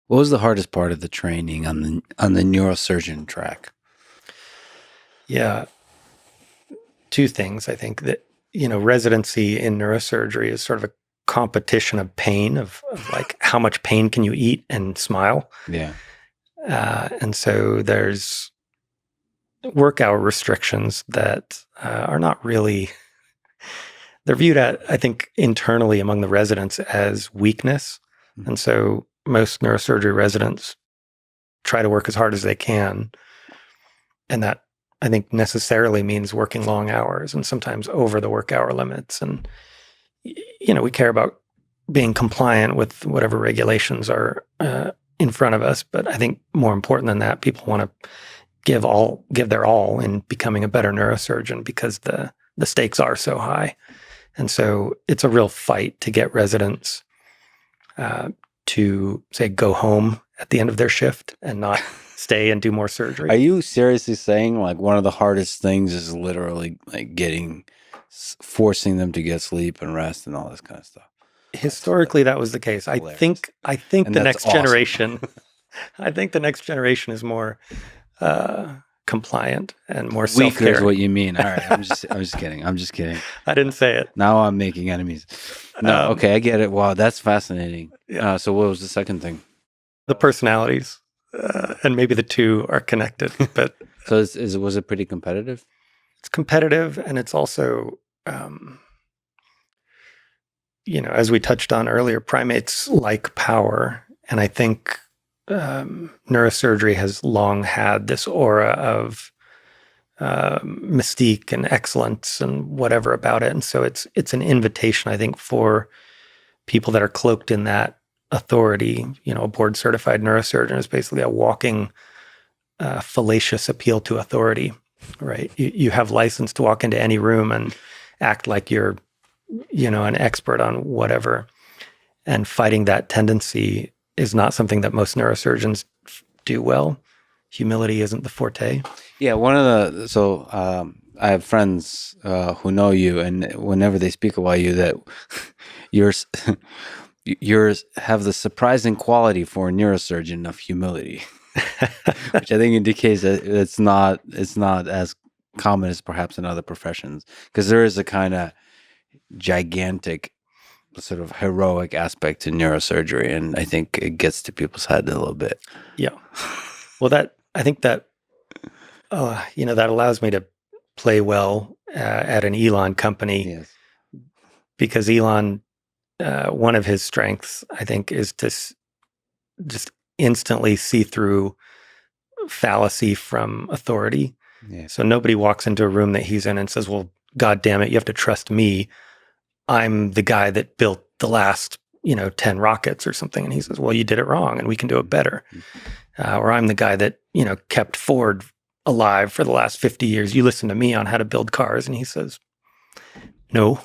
What was the hardest part of the training on the neurosurgeon track? Yeah, two things. I think that, residency in neurosurgery is sort of a competition of pain, of like how much pain can you eat and smile. Yeah. And so there's work hour restrictions that are not really, they're viewed at, I think, internally among the residents as weakness. Mm-hmm. And so most neurosurgery residents try to work as hard as they can. And that, I think, necessarily means working long hours and sometimes over the work hour limits. And, we care about being compliant with whatever regulations are in front of us. But I think more important than that, people want to give their all in becoming a better neurosurgeon because the stakes are so high. And so it's a real fight to get residents to, say, go home at the end of their shift and not stay and do more surgery. Are you seriously saying like one of the hardest things is literally like forcing them to get sleep and rest and all this kind of stuff? Historically, that was the case. I think the next generation, I think the next generation is more compliant and more self-care. Weaker is what you mean. All right, I'm just kidding. I'm just kidding. I didn't say it. Now I'm making enemies. No, okay, I get it. Wow, that's fascinating. Yeah. So what was the second thing? The personalities, and maybe the two are connected. But so was it pretty competitive? It's competitive, and it's also, as we touched on earlier, primates like power, and I think neurosurgery has long had this aura of mystique and excellence and whatever about it. And so it's an invitation, I think, for people that are cloaked in that authority. A board certified neurosurgeon is basically a walking fallacious appeal to authority, right? You have license to walk into any room and act like you're, an expert on whatever. And fighting that tendency is not something that most neurosurgeons do well. Humility isn't the forte. Yeah, I have friends who know you, and whenever they speak about you, that yours have the surprising quality for a neurosurgeon of humility, which I think indicates that it's not as common as perhaps in other professions, because there is a kind of gigantic sort of heroic aspect to neurosurgery, and I think it gets to people's head a little bit. Yeah. Well, I think that that allows me to play well at an Elon company. Yes. Because Elon, one of his strengths, I think, is to just instantly see through fallacy from authority. Yeah. So nobody walks into a room that he's in and says, well, God damn it, you have to trust me. I'm the guy that built the last, 10 rockets or something. And he says, well, you did it wrong and we can do it better. Or I'm the guy that, kept Ford alive for the last 50 years. You listen to me on how to build cars. And he says, no.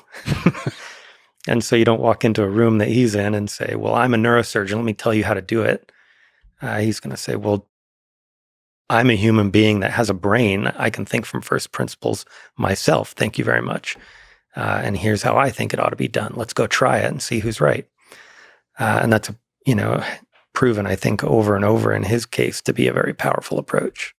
And so you don't walk into a room that he's in and say, well, I'm a neurosurgeon. Let me tell you how to do it. He's going to say, well, I'm a human being that has a brain. I can think from first principles myself. Thank you very much. And here's how I think it ought to be done. Let's go try it and see who's right. And that's, proven, I think, over and over in his case to be a very powerful approach.